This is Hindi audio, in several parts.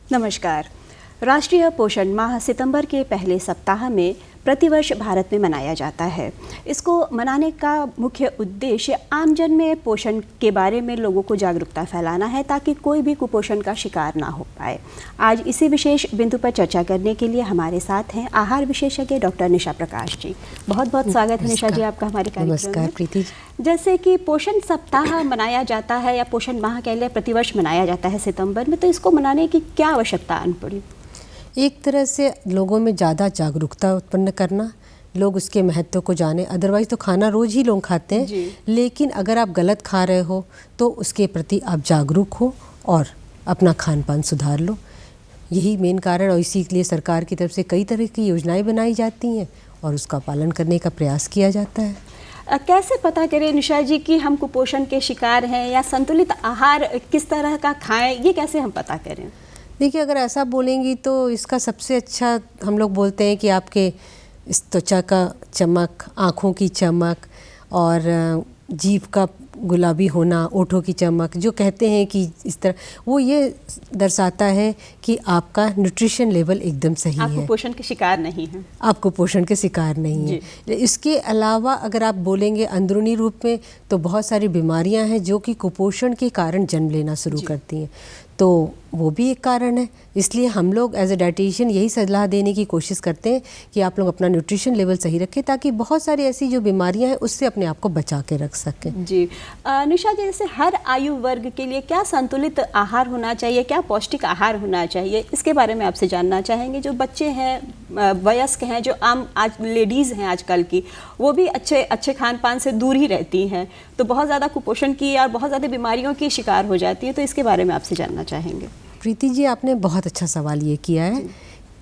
नमस्कार। राष्ट्रीय पोषण माह सितंबर के पहले सप्ताह में प्रतिवर्ष भारत में मनाया जाता है। इसको मनाने का मुख्य उद्देश्य आमजन में पोषण के बारे में लोगों को जागरूकता फैलाना है ताकि कोई भी कुपोषण का शिकार ना हो पाए। आज इसी विशेष बिंदु पर चर्चा करने के लिए हमारे साथ हैं आहार विशेषज्ञ डॉक्टर निशा प्रकाश जी। बहुत बहुत स्वागत है निशा जी आपका हमारे कार्यक्रम में। नमस्कार प्रीति जी। जैसे कि पोषण सप्ताह मनाया जाता है या पोषण माह कह लें प्रतिवर्ष मनाया जाता है सितंबर में, तो इसको मनाने की क्या आवश्यकता आन पड़ी? एक तरह से लोगों में ज़्यादा जागरूकता उत्पन्न करना, लोग उसके महत्व को जाने। अदरवाइज़ तो खाना रोज़ ही लोग खाते हैं, लेकिन अगर आप गलत खा रहे हो तो उसके प्रति आप जागरूक हो और अपना खान पान सुधार लो। यही मेन कारण, और इसी के लिए सरकार की तरफ से कई तरह की योजनाएं बनाई जाती हैं और उसका पालन करने का प्रयास किया जाता है। कैसे पता करें निशा जी कि हम कुपोषण के शिकार हैं, या संतुलित आहार किस तरह का खाएं, ये कैसे हम पता करें? देखिए, अगर ऐसा बोलेंगी तो इसका सबसे अच्छा हम लोग बोलते हैं कि आपके इस त्वचा का चमक, आँखों की चमक और जीभ का गुलाबी होना, ओठों की चमक, जो कहते हैं कि इस तरह, वो ये दर्शाता है कि आपका न्यूट्रिशन लेवल एकदम सही है, आप कुपोषण के शिकार नहीं हैं, आप कुपोषण के शिकार नहीं हैं। इसके अलावा अगर आप बोलेंगे अंदरूनी रूप में, तो बहुत सारी बीमारियां हैं जो कि कुपोषण के कारण जन्म लेना शुरू करती हैं, तो वो भी एक कारण है। इसलिए हम लोग एज ए डाइटिशियन यही सलाह देने की कोशिश करते हैं कि आप लोग अपना न्यूट्रिशन लेवल सही रखें ताकि बहुत सारी ऐसी जो बीमारियां हैं उससे अपने आप को बचा के रख सकें। जी निशा जी, जैसे हर आयु वर्ग के लिए क्या संतुलित आहार होना चाहिए, क्या पौष्टिक आहार होना चाहिए, इसके बारे में आपसे जानना चाहेंगे। जो बच्चे हैं, वयस्क हैं, जो आम आज लेडीज़ हैं आजकल की, वो भी अच्छे खान पान से दूर ही रहती हैं, तो बहुत ज़्यादा कुपोषण की और बहुत ज़्यादा बीमारियों की शिकार हो जाती है, तो इसके बारे में आपसे जानना चाहेंगे। प्रीति जी, आपने बहुत अच्छा सवाल ये किया है,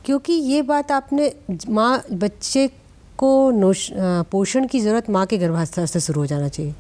क्योंकि ये बात आपने बच्चे को पोषण की ज़रूरत माँ के गर्भावस्था से शुरू हो जाना चाहिए।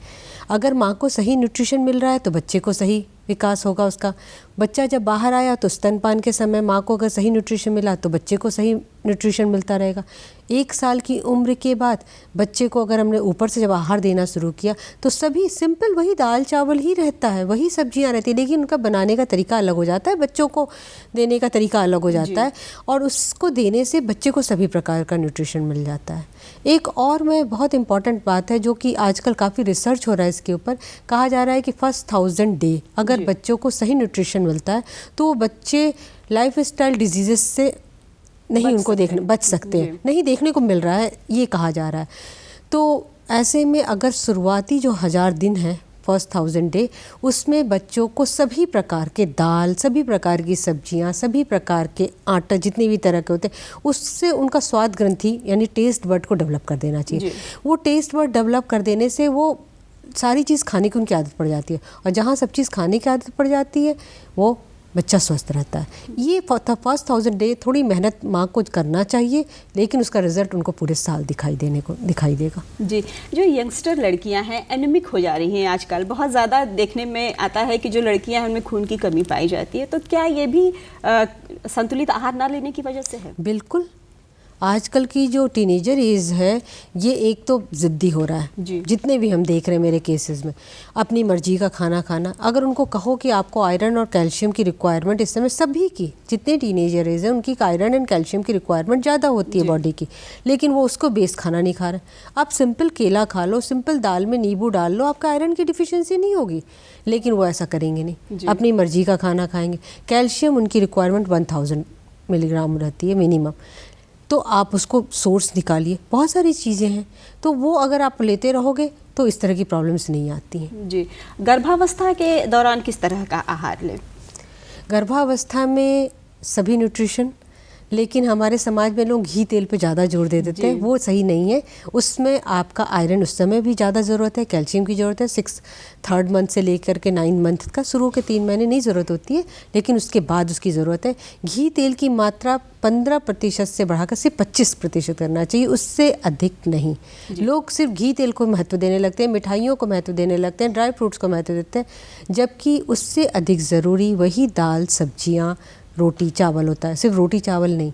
अगर माँ को सही न्यूट्रिशन मिल रहा है तो बच्चे को सही विकास होगा उसका। बच्चा जब बाहर आया तो स्तनपान के समय माँ को अगर सही न्यूट्रिशन मिला तो बच्चे को सही न्यूट्रिशन मिलता रहेगा। 1 साल की उम्र के बाद बच्चे को अगर हमने ऊपर से जब आहार देना शुरू किया तो सभी सिंपल वही दाल चावल ही रहता है, वही सब्जियां रहती है, लेकिन उनका बनाने का तरीका अलग हो जाता है, बच्चों को देने का तरीका अलग हो जाता है, और उसको देने से बच्चे को सभी प्रकार का न्यूट्रिशन मिल जाता है। एक और में बहुत इंपॉर्टेंट बात है जो कि आजकल काफ़ी रिसर्च हो रहा है इसके ऊपर, कहा जा रहा है कि फर्स्ट 1000 डे अगर बच्चों को सही न्यूट्रिशन मिलता है तो वो बच्चे लाइफ स्टाइल डिजीज़ से नहीं बच सकते हैं, नहीं देखने को मिल रहा है, ये कहा जा रहा है। तो ऐसे में अगर शुरुआती जो 1000 दिन है, फर्स्ट 1000 डे, उसमें बच्चों को सभी प्रकार के दाल, सभी प्रकार की सब्जियां, सभी प्रकार के आटा, जितने भी तरह के होते हैं, उससे उनका स्वाद ग्रंथि यानी टेस्ट बर्ड को डेवलप कर देना चाहिए। वो टेस्ट बर्ड डेवलप कर देने से वो सारी चीज़ खाने की उनकी आदत पड़ जाती है, और जहाँ सब चीज़ खाने की आदत पड़ जाती है वो बच्चा स्वस्थ रहता है। ये फर्स्ट 1000 डे थोड़ी मेहनत माँ को करना चाहिए, लेकिन उसका रिजल्ट उनको पूरे साल दिखाई देगा। जी, जो यंगस्टर लड़कियां हैं एनीमिक हो जा रही हैं आजकल, बहुत ज़्यादा देखने में आता है कि जो लड़कियां हैं उनमें खून की कमी पाई जाती है, तो क्या ये भी संतुलित आहार ना लेने की वजह से है? बिल्कुल। आजकल की जो टीनेजर एज है, ये एक तो ज़िद्दी हो रहा है, जितने भी हम देख रहे हैं मेरे केसेस में, अपनी मर्जी का खाना खाना। अगर उनको कहो कि आपको आयरन और कैल्शियम की रिक्वायरमेंट इस समय सभी की, जितने टीनेजर एज है उनकी आयरन एंड कैल्शियम की रिक्वायरमेंट ज़्यादा होती है बॉडी की, लेकिन वो उसको बेस खाना नहीं खा रहे। आप सिंपल केला खा लो, सिंपल दाल में नींबू डाल लो, आपका आयरन की डिफिशियंसी नहीं होगी, लेकिन वो ऐसा करेंगे नहीं, अपनी मर्जी का खाना खाएंगे। कैल्शियम उनकी रिक्वायरमेंट 1000 मिलीग्राम रहती है मिनिमम, तो आप उसको सोर्स निकालिए। बहुत सारी चीज़ें हैं, तो वो अगर आप लेते रहोगे तो इस तरह की प्रॉब्लम्स नहीं आती हैं। जी, गर्भावस्था के दौरान किस तरह का आहार लें? गर्भावस्था में सभी न्यूट्रिशन, लेकिन हमारे समाज में लोग घी तेल पे ज़्यादा जोर दे देते हैं, वो सही नहीं है। उसमें आपका आयरन उस समय भी ज़्यादा ज़रूरत है, कैल्शियम की ज़रूरत है। 3rd मंथ से लेकर के 9 मंथ का, शुरू के 3 महीने नहीं ज़रूरत होती है, लेकिन उसके बाद उसकी ज़रूरत है। घी तेल की मात्रा 15% से बढ़ाकर सिर्फ 25% करना चाहिए, उससे अधिक नहीं। लोग सिर्फ घी तेल को महत्व देने लगते हैं, मिठाइयों को महत्व देने लगते हैं, ड्राई फ्रूट्स को महत्व देते हैं, जबकि उससे अधिक ज़रूरी वही दाल, सब्जियाँ, रोटी चावल होता है, सिर्फ रोटी चावल नहीं।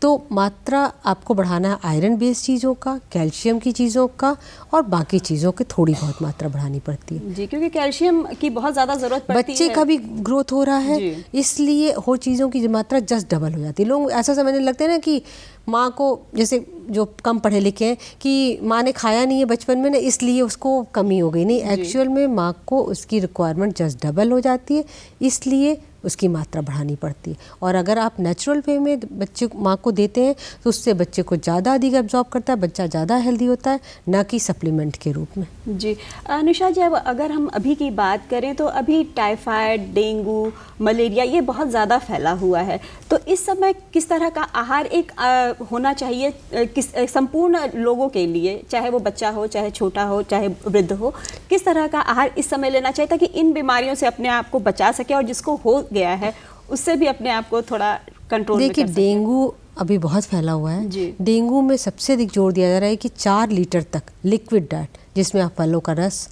तो मात्रा आपको बढ़ाना है आयरन बेस्ड चीज़ों का, कैल्शियम की चीज़ों का, और बाकी चीज़ों की थोड़ी बहुत मात्रा बढ़ानी पड़ती है जी, क्योंकि कैल्शियम की बहुत ज़्यादा ज़रूरत पड़ती है। बच्चे का भी ग्रोथ हो रहा है, इसलिए वो चीज़ों की मात्रा जस्ट डबल हो जाती है। लोग ऐसा समझने लगते हैं ना कि माँ को, जैसे जो कम पढ़े लिखे हैं, कि माँ ने खाया नहीं है बचपन में ना इसलिए उसको कमी हो गई। नहीं, एक्चुअल में माँ को उसकी रिक्वायरमेंट जस्ट डबल हो जाती है, इसलिए उसकी मात्रा बढ़ानी पड़ती है। और अगर आप नेचुरल वे में बच्चे माँ को देते हैं तो उससे बच्चे को ज़्यादा अधिक एब्जॉर्ब करता है, बच्चा ज़्यादा हेल्दी होता है, ना कि सप्लीमेंट के रूप में। जी निशा जी, अब अगर हम अभी की बात करें तो अभी टाइफाइड, डेंगू, मलेरिया ये बहुत ज़्यादा फैला हुआ है, तो इस समय किस तरह का आहार एक होना चाहिए संपूर्ण लोगों के लिए, चाहे वो बच्चा हो, चाहे छोटा हो, चाहे वृद्ध हो, किस तरह का आहार इस समय लेना चाहिए ताकि इन बीमारियों से अपने आप को बचा सके और जिसको हो गया है उससे भी अपने आप को थोड़ा कंट्रोल में कर सके? देखिए, डेंगू अभी बहुत फैला हुआ है। डेंगू में सबसे अधिक जोर दिया जा रहा है कि 4 लीटर तक लिक्विड डाइट, जिसमें आप फलों का रस,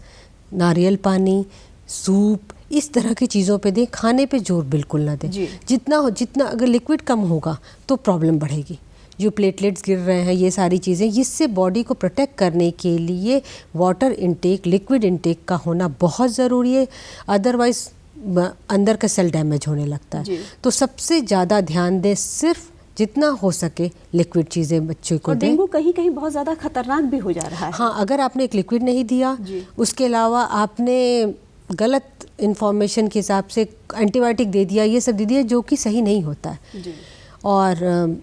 नारियल पानी, सूप, इस तरह की चीज़ों पे दें, खाने पे जोर बिल्कुल ना दें। जितना अगर लिक्विड कम होगा तो प्रॉब्लम बढ़ेगी। जो प्लेटलेट्स गिर रहे हैं, ये सारी चीज़ें, इससे बॉडी को प्रोटेक्ट करने के लिए वाटर इनटेक, लिक्विड इनटेक का होना बहुत ज़रूरी है, अदरवाइज़ अंदर का सेल डैमेज होने लगता है। तो सबसे ज़्यादा ध्यान दें, सिर्फ जितना हो सके लिक्विड चीज़ें बच्चों को दें। डेंगू कहीं कहीं बहुत ज़्यादा खतरनाक भी हो जा रहा है। हाँ, अगर आपने एक लिक्विड नहीं दिया, उसके अलावा आपने गलत इन्फॉर्मेशन के हिसाब से एंटीबायोटिक दे दिया, ये सब दे दिया, जो कि सही नहीं होता है। और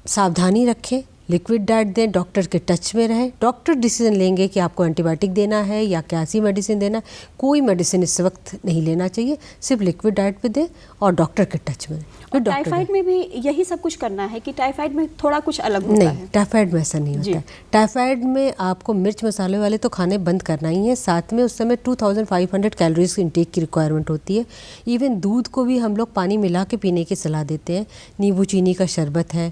सावधानी रखें, लिक्विड डाइट दें, डॉक्टर के टच में रहें। डॉक्टर डिसीजन लेंगे कि आपको एंटीबायोटिक देना है या कैसी मेडिसिन देना है। कोई मेडिसिन इस वक्त नहीं लेना चाहिए, सिर्फ लिक्विड डाइट पे दें और डॉक्टर के टच में रहें। टाइफाइड में भी यही सब कुछ करना है कि टाइफाइड में थोड़ा कुछ अलग होता है? नहीं, टाइफाइड में ऐसा नहीं होता है। टाइफाइड में आपको मिर्च मसाले वाले तो खाने बंद करना ही है, साथ में उस समय 2500 कैलोरीज इंटेक की रिक्वायरमेंट होती है। इवन दूध को भी हम लोग पानी मिला के पीने की सलाह देते हैं। नींबू चीनी का शरबत है,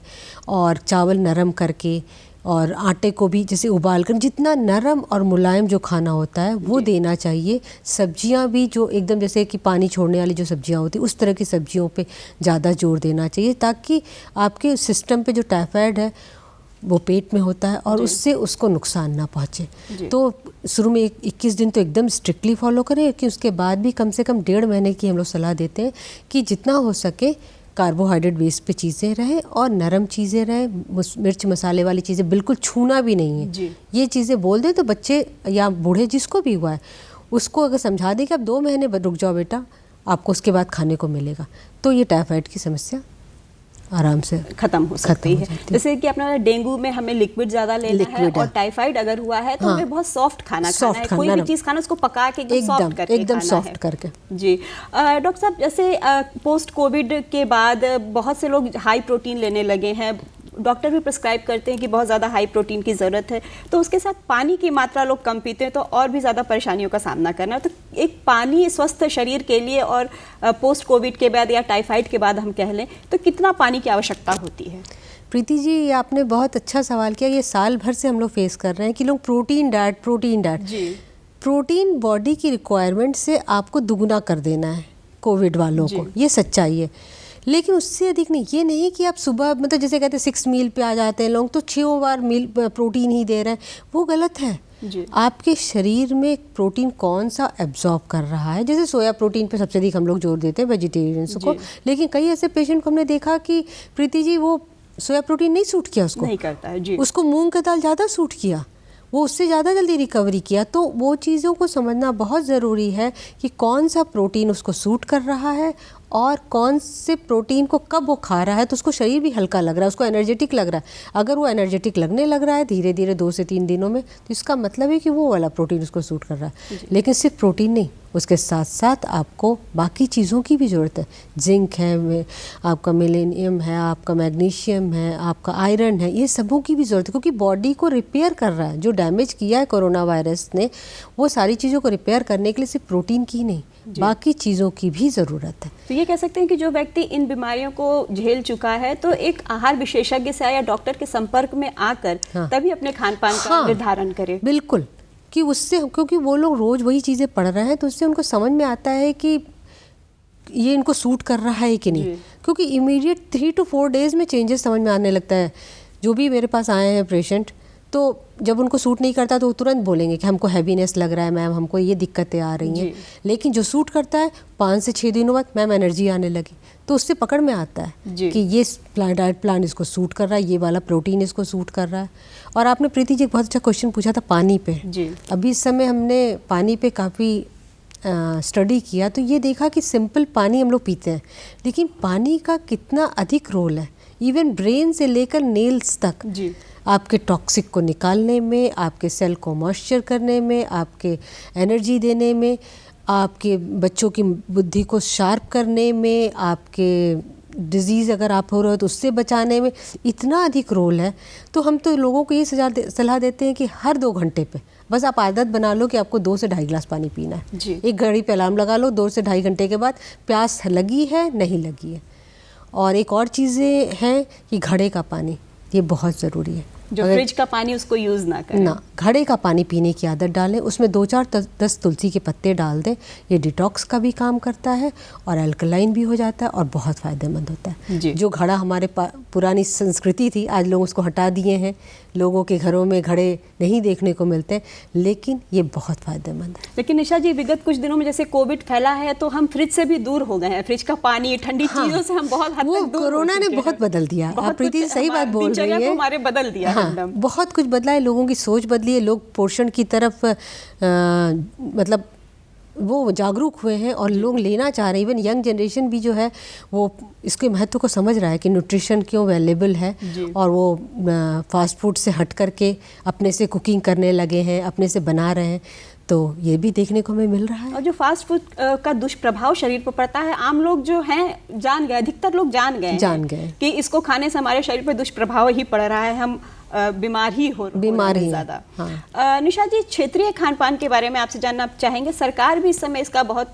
और चावल नरम करके, और आटे को भी जैसे उबाल कर, जितना नरम और मुलायम जो खाना होता है वो देना चाहिए। सब्जियां भी जो एकदम जैसे कि पानी छोड़ने वाली जो सब्जियां होती हैं, उस तरह की सब्जियों पे ज़्यादा जोर देना चाहिए, ताकि आपके सिस्टम पे जो टाइफाइड है वो पेट में होता है और उससे उसको नुकसान ना पहुँचे। तो शुरू में 21 दिन तो एकदम स्ट्रिक्टली फॉलो करें, कि उसके बाद भी कम से कम 1.5 महीने की हम लोग सलाह देते हैं कि जितना हो सके कार्बोहाइड्रेट बेस पे चीज़ें रहें और नरम चीज़ें रहें। मिर्च मसाले वाली चीज़ें बिल्कुल छूना भी नहीं है। ये चीज़ें बोल दें तो बच्चे या बूढ़े जिसको भी हुआ है उसको अगर समझा दें कि आप 2 महीने रुक जाओ बेटा, आपको उसके बाद खाने को मिलेगा, तो ये टाइफाइड की समस्या आराम से खत्म हो सकती है। जैसे कि अपना डेंगू में हमें लिक्विड ज़्यादा लेना है, और टाइफाइड अगर हुआ है तो हमें बहुत सॉफ्ट खाना खाना है। कोई भी चीज़ खाना उसको पका के एकदम सॉफ्ट करके। जी डॉक्टर साहब, जैसे पोस्ट कोविड के बाद बहुत से लोग हाई प्रोटीन लेने लगे हैं, डॉक्टर भी प्रिस्क्राइब करते हैं कि बहुत ज़्यादा हाई प्रोटीन की ज़रूरत है, तो उसके साथ पानी की मात्रा लोग कम पीते हैं तो और भी ज़्यादा परेशानियों का सामना करना है। तो एक पानी स्वस्थ शरीर के लिए, और पोस्ट कोविड के बाद या टाइफाइड के बाद हम कह लें, तो कितना पानी की आवश्यकता होती है? प्रीति जी, ये आपने बहुत अच्छा सवाल किया। ये साल भर से हम लोग फेस कर रहे हैं कि लोग प्रोटीन डाइट प्रोटीन बॉडी की रिक्वायरमेंट से आपको दुगुना कर देना है कोविड वालों को, ये सच्चाई है। लेकिन उससे अधिक नहीं। ये नहीं कि आप सुबह मतलब जैसे कहते हैं 6 मील पे आ जाते हैं लोग, तो 6 बार मील प्रोटीन ही दे रहे हैं, वो गलत है। आपके शरीर में प्रोटीन कौन सा एब्जॉर्ब कर रहा है, जैसे सोया प्रोटीन पे सबसे अधिक हम लोग जोर देते हैं वेजिटेरियंस को, लेकिन कई ऐसे पेशेंट को हमने देखा कि प्रीति जी वो सोया प्रोटीन नहीं सूट किया, उसको नहीं करता है जी, उसको मूंग का दाल ज़्यादा सूट किया, वो उससे ज़्यादा जल्दी रिकवरी किया। तो वो चीज़ों को समझना बहुत ज़रूरी है कि कौन सा प्रोटीन उसको सूट कर रहा है और कौन से प्रोटीन को कब वो खा रहा है, तो उसको शरीर भी हल्का लग रहा है, उसको एनर्जेटिक लग रहा है। अगर वो एनर्जेटिक लगने लग रहा है धीरे धीरे 2 से 3 दिनों में, तो इसका मतलब है कि वो वाला प्रोटीन उसको सूट कर रहा है। लेकिन सिर्फ प्रोटीन नहीं, उसके साथ साथ आपको बाकी चीज़ों की भी ज़रूरत है। जिंक है, आपका मिलेनियम है, आपका मैग्नीशियम है, आपका आयरन है, ये सबों की भी ज़रूरत है, क्योंकि बॉडी को रिपेयर कर रहा है। जो डैमेज किया है कोरोना वायरस ने, वो सारी चीज़ों को रिपेयर करने के लिए सिर्फ प्रोटीन की नहीं, बाकी चीज़ों की भी ज़रूरत है। तो ये कह सकते हैं कि जो व्यक्ति इन बीमारियों को झेल चुका है, तो एक आहार विशेषज्ञ से या डॉक्टर के संपर्क में आकर तभी अपने खान पान का निर्धारण करे। बिल्कुल, कि उससे, क्योंकि वो लोग रोज़ वही चीज़ें पढ़ रहे हैं, तो उससे उनको समझ में आता है कि ये इनको सूट कर रहा है कि नहीं, क्योंकि इमीडिएट 3 to 4 डेज़ में चेंजेस समझ में आने लगता है। जो भी मेरे पास आए हैं पेशेंट, तो जब उनको सूट नहीं करता तो वो तुरंत बोलेंगे कि हमको हैवीनेस लग रहा है मैम, हमको ये दिक्कतें आ रही हैं। लेकिन जो सूट करता है 5 से 6 दिनों बाद मैम एनर्जी आने लगी, तो उससे पकड़ में आता है कि ये डाइट प्लान इसको सूट कर रहा है, ये वाला प्रोटीन इसको सूट कर रहा है। और आपने प्रीति जी एक बहुत अच्छा क्वेश्चन पूछा था पानी पे। अभी इस समय हमने पानी पे काफ़ी स्टडी किया, तो ये देखा कि सिंपल पानी हम लोग पीते हैं, लेकिन पानी का कितना अधिक रोल है इवन ब्रेन से लेकर नेल्स तक आपके टॉक्सिक को निकालने में, आपके सेल को मॉइस्चर करने में, आपके एनर्जी देने में, आपके बच्चों की बुद्धि को शार्प करने में, आपके डिज़ीज़ अगर आप हो रहे हो तो उससे बचाने में इतना अधिक रोल है। तो हम तो लोगों को ये सलाह देते हैं कि हर 2 घंटे पे बस आप आदत बना लो कि आपको 2 से 2.5 गिलास पानी पीना है। एक घड़ी पे अलार्म लगा लो, 2 से 2.5 घंटे के बाद प्यास लगी है नहीं लगी है। और एक और चीज़ें हैं कि घड़े का पानी, ये बहुत ज़रूरी है। जो फ्रिज का पानी उसको यूज़ ना करें, ना, घड़े का पानी पीने की आदत डालें, उसमें 2-4-10 तुलसी के पत्ते डाल दें। ये डिटॉक्स का भी काम करता है और अल्कलाइन भी हो जाता है और बहुत फ़ायदेमंद होता है। जो घड़ा हमारे पुरानी संस्कृति थी, आज लोग उसको हटा दिए हैं, लोगों के घरों में घड़े नहीं देखने को मिलते, लेकिन ये बहुत फ़ायदेमंद है। लेकिन निशा जी, विगत कुछ दिनों में जैसे कोविड फैला है तो हम फ्रिज से भी दूर हो गए हैं, फ्रिज का पानी, ठंडी चीज़ों से हम बहुत हद तक दूर। कोरोना ने बहुत बदल दिया। आप प्रीति सही बात बोल रही है, हमारे बदल दिया। बहुत कुछ बदला है, लोगों की सोच बदली है, लोग पोषण की तरफ मतलब वो जागरूक हुए हैं और लोग लेना चाह रहे हैं। इवन यंग जनरेशन भी जो है वो इसके महत्व को समझ रहा है कि न्यूट्रिशन क्यों अवेलेबल है, और वो फास्ट फूड से हट करके अपने से कुकिंग करने लगे हैं, अपने से बना रहे हैं। तो ये भी देखने को हमें मिल रहा है। और जो फास्ट फूड का दुष्प्रभाव शरीर पर पड़ता है, आम लोग जो हैं जान गए, अधिकतर लोग जान गए कि इसको खाने से हमारे शरीर पर दुष्प्रभाव ही पड़ रहा है, हम बीमार ही ज़्यादा। निशा जी, क्षेत्रीय खान पान के बारे में आपसे जानना चाहेंगे। सरकार भी इस समय इसका बहुत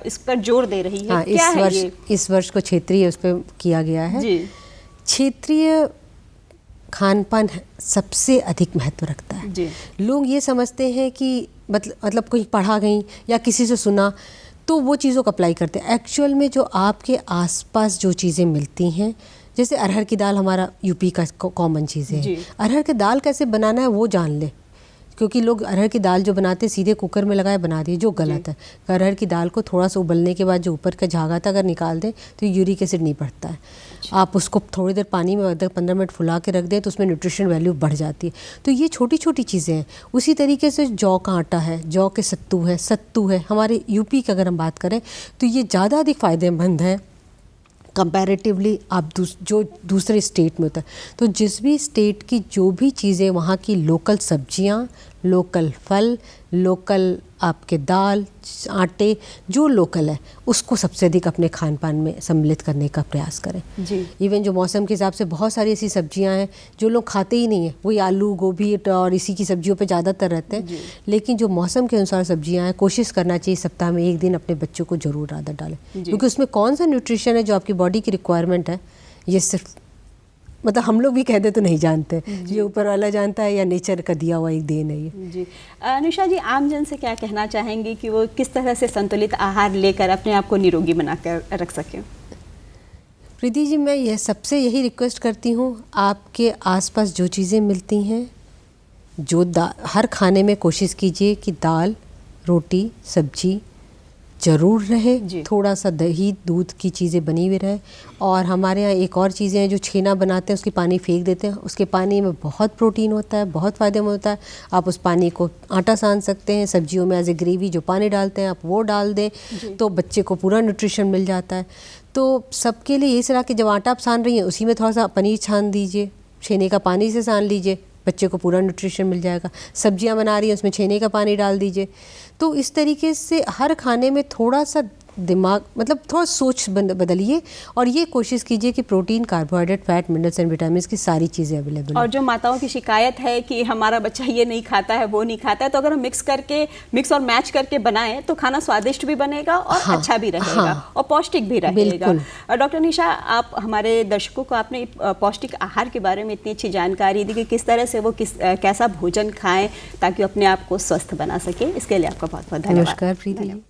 इस पर जोर दे रही है। क्या है ये? इस वर्ष को क्षेत्रीय उस पर किया गया है। क्षेत्रीय खान पान सबसे अधिक महत्व रखता है। लोग ये समझते हैं कि मतलब कोई पढ़ा गई या किसी से सुना तो वो चीज़ों को अप्लाई करते हैं। एक्चुअल में जो आपके आसपास जो चीज़ें मिलती हैं, जैसे अरहर की दाल हमारा यूपी का कॉमन चीज़ें हैं, अरहर की दाल कैसे बनाना है वो जान ले, क्योंकि लोग अरहर की दाल जो बनाते हैं सीधे कुकर में लगाए बना दिए, जो गलत है। अरहर की दाल को थोड़ा सा उबलने के बाद जो ऊपर का झागा था अगर निकाल दें तो यूरिक एसिड नहीं बढ़ता है। आप उसको थोड़ी देर पानी में 15 मिनट फुला के रख दें तो उसमें न्यूट्रिशन वैल्यू बढ़ जाती है। तो ये छोटी छोटी चीज़ें हैं। उसी तरीके से जौ का आटा है, जौ के सत्तू है हमारे यूपी की अगर हम बात करें तो ये ज़्यादा अधिक फ़ायदेमंद है कंपैरेटिवली आप जो दूसरे स्टेट में होता है। तो जिस भी स्टेट की जो भी चीज़ें, वहाँ की लोकल सब्जियाँ, लोकल फल, लोकल आपके दाल, आटे, जो लोकल है उसको सबसे अधिक अपने खान पान में सम्मिलित करने का प्रयास करें। इवन जो मौसम के हिसाब से बहुत सारी ऐसी सब्जियां हैं जो लोग खाते ही नहीं हैं, वही आलू, गोभी और इसी की सब्जियों पे ज़्यादातर रहते हैं। लेकिन जो मौसम के अनुसार सब्जियां हैं, कोशिश करना चाहिए सप्ताह में 1 दिन अपने बच्चों को ज़रूर आदत डालें, क्योंकि उसमें कौन सा न्यूट्रिशन है जो आपकी बॉडी की रिक्वायरमेंट है, ये सिर्फ मतलब हम लोग भी कह दे तो नहीं जानते, ये ऊपर वाला जानता है या नेचर का दिया हुआ एक देन है ये। जी निशा जी, आमजन से क्या कहना चाहेंगी कि वो किस तरह से संतुलित आहार लेकर अपने आप को निरोगी बनाकर रख सकें? प्रीति जी, मैं यह सबसे यही रिक्वेस्ट करती हूँ, आपके आसपास जो चीज़ें मिलती हैं, जो हर खाने में कोशिश कीजिए कि दाल, रोटी, सब्जी ज़रूर रहे, थोड़ा सा दही, दूध की चीज़ें बनी हुई रहे। और हमारे यहाँ एक और चीज़ें हैं, जो छेना बनाते हैं उसकी पानी फेंक देते हैं, उसके पानी में बहुत प्रोटीन होता है, बहुत फ़ायदेमंद होता है। आप उस पानी को आटा सान सकते हैं, सब्जियों में एज ए ग्रेवी जो पानी डालते हैं आप वो डाल दें, तो बच्चे को पूरा न्यूट्रिशन मिल जाता है। तो सबके लिए यही सलाह कि जब आटा आप सान रही हैं उसी में थोड़ा सा पनीर छान दीजिए, छेने का पानी से सान लीजिए, बच्चे को पूरा न्यूट्रिशन मिल जाएगा। सब्जियां बना रही हैं उसमें छेने का पानी डाल दीजिए। तो इस तरीके से हर खाने में थोड़ा सा दिमाग, मतलब थोड़ा सोच बदलिए और ये कोशिश कीजिए कि protein, carbohydrate, fat, minerals and vitamin की सारी चीज़ें अवेलेबल। और जो माताओं की शिकायत है कि हमारा बच्चा ये नहीं खाता है, वो नहीं खाता है, तो अगर हम मिक्स और मैच करके बनाएं तो खाना स्वादिष्ट भी बनेगा और अच्छा भी रहेगा और पौष्टिक भी रहेगा। डॉक्टर निशा, आप हमारे दर्शकों को आपने पौष्टिक आहार के बारे में इतनी अच्छी जानकारी दी कि किस तरह से वो कैसा भोजन खाएं ताकि अपने आप को स्वस्थ बना सके, इसके लिए आपका बहुत बहुत धन्यवाद। नमस्कार प्रीति।